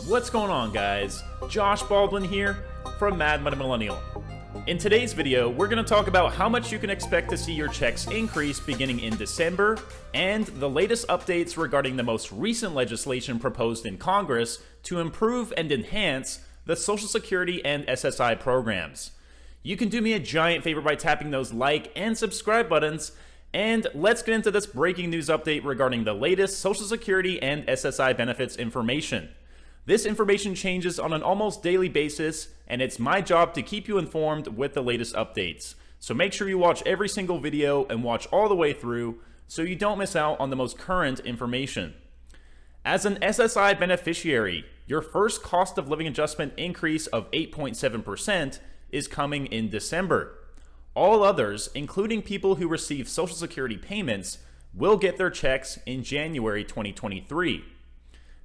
What's going on, guys? Josh Baldwin here from Mad Money Millennial. In today's video, we're going to talk about how much you can expect to see your checks increase beginning in December, and the latest updates regarding the most recent legislation proposed in Congress to improve and enhance the Social Security and SSI programs. You can do me a giant favor by tapping those like and subscribe buttons, and let's get into this breaking news update regarding the latest Social Security and SSI benefits information. This information changes on an almost daily basis, and it's my job to keep you informed with the latest updates. So make sure you watch every single video and watch all the way through so you don't miss out on the most current information. As an SSI beneficiary, your first cost of living adjustment increase of 8.7% is coming in December. All others, including people who receive Social Security payments, will get their checks in January 2023.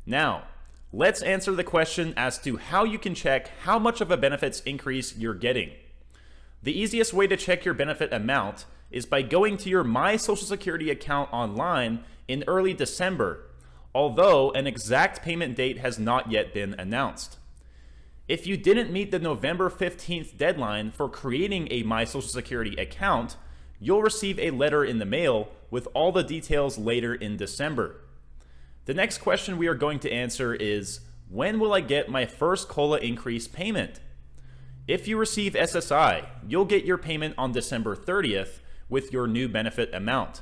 Now, let's answer the question as to how you can check how much of a benefits increase you're getting. The easiest way to check your benefit amount is by going to your My Social Security account online in early December, although an exact payment date has not yet been announced. If you didn't meet the November 15th deadline for creating a My Social Security account, you'll receive a letter in the mail with all the details later in December. The next question we are going to answer is, when will I get my first COLA increase payment? If you receive SSI, you'll get your payment on December 30th with your new benefit amount.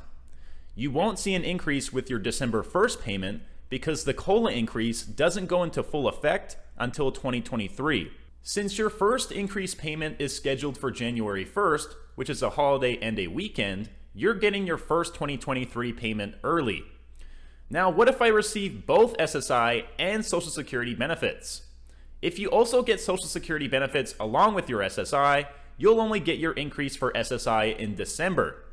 You won't see an increase with your December 1st payment because the COLA increase doesn't go into full effect until 2023. Since your first increase payment is scheduled for January 1st, which is a holiday and a weekend, you're getting your first 2023 payment early. Now, what if I receive both SSI and Social Security benefits? If you also get Social Security benefits along with your SSI, you'll only get your increase for SSI in December.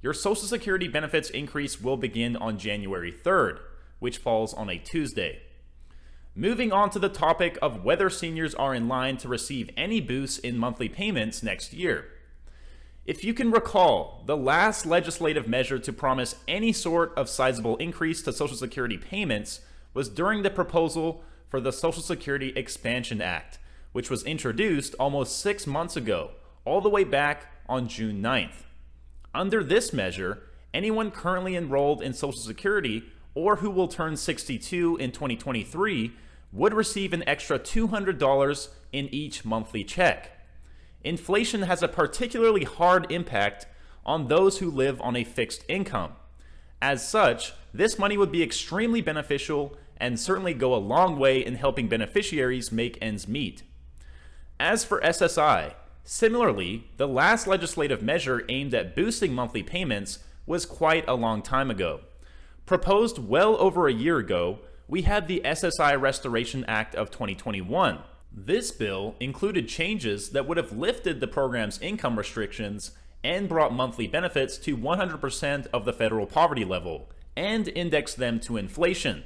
Your Social Security benefits increase will begin on January 3rd, which falls on a Tuesday. Moving on to the topic of whether seniors are in line to receive any boosts in monthly payments next year. If you can recall, the last legislative measure to promise any sort of sizable increase to Social Security payments was during the proposal for the Social Security Expansion Act, which was introduced almost 6 months ago, all the way back on June 9th. Under this measure, anyone currently enrolled in Social Security or who will turn 62 in 2023 would receive an extra $200 in each monthly check. Inflation has a particularly hard impact on those who live on a fixed income. As such, this money would be extremely beneficial and certainly go a long way in helping beneficiaries make ends meet. As for SSI, similarly, the last legislative measure aimed at boosting monthly payments was quite a long time ago. Proposed well over a year ago, we had the SSI Restoration Act of 2021. This bill included changes that would have lifted the program's income restrictions and brought monthly benefits to 100% of the federal poverty level and indexed them to inflation.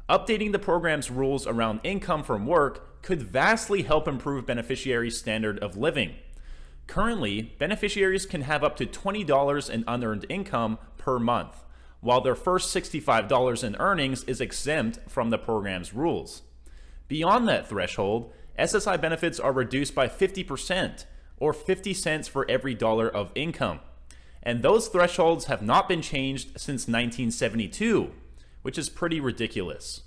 Updating the program's rules around income from work could vastly help improve beneficiaries' standard of living. Currently, beneficiaries can have up to $20 in unearned income per month, while their first $65 in earnings is exempt from the program's rules. Beyond that threshold, SSI benefits are reduced by 50%, or 50 cents for every dollar of income. And those thresholds have not been changed since 1972, which is pretty ridiculous.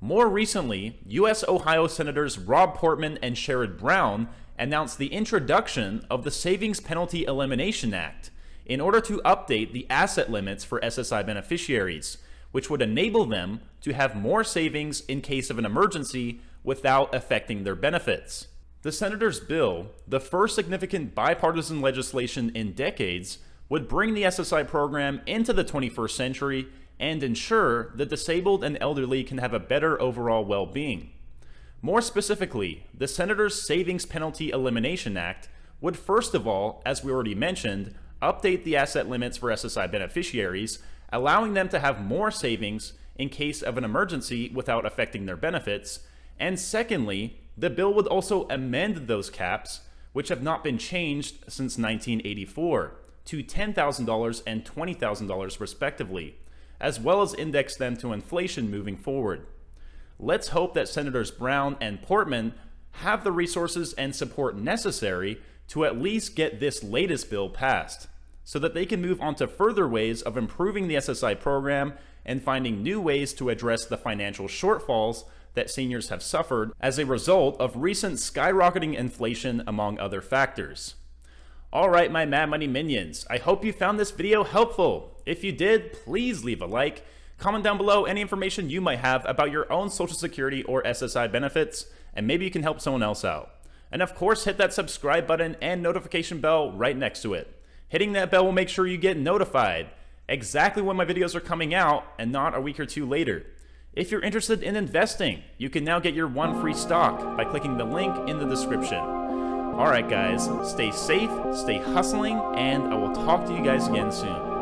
More recently, U.S. Ohio Senators Rob Portman and Sherrod Brown announced the introduction of the Savings Penalty Elimination Act in order to update the asset limits for SSI beneficiaries, which would enable them to have more savings in case of an emergency without affecting their benefits. The Senators' bill, the first significant bipartisan legislation in decades, would bring the SSI program into the 21st century and ensure that disabled and elderly can have a better overall well-being. More specifically, the Senators' Savings Penalty Elimination Act would first of all, as we already mentioned, update the asset limits for SSI beneficiaries, allowing them to have more savings in case of an emergency without affecting their benefits. And secondly, the bill would also amend those caps, which have not been changed since 1984, to $10,000 and $20,000 respectively, as well as index them to inflation moving forward. Let's hope that Senators Brown and Portman have the resources and support necessary to at least get this latest bill passed, so that they can move on to further ways of improving the SSI program and finding new ways to address the financial shortfalls that seniors have suffered as a result of recent skyrocketing inflation, among other factors. Alright, my Mad Money minions, I hope you found this video helpful. If you did, please leave a like. Comment down below any information you might have about your own Social Security or SSI benefits, and maybe you can help someone else out. And of course, hit that subscribe button and notification bell right next to it. Hitting that bell will make sure you get notified exactly when my videos are coming out and not a week or two later. If you're interested in investing, you can now get your one free stock by clicking the link in the description. Alright guys, stay safe, stay hustling, and I will talk to you guys again soon.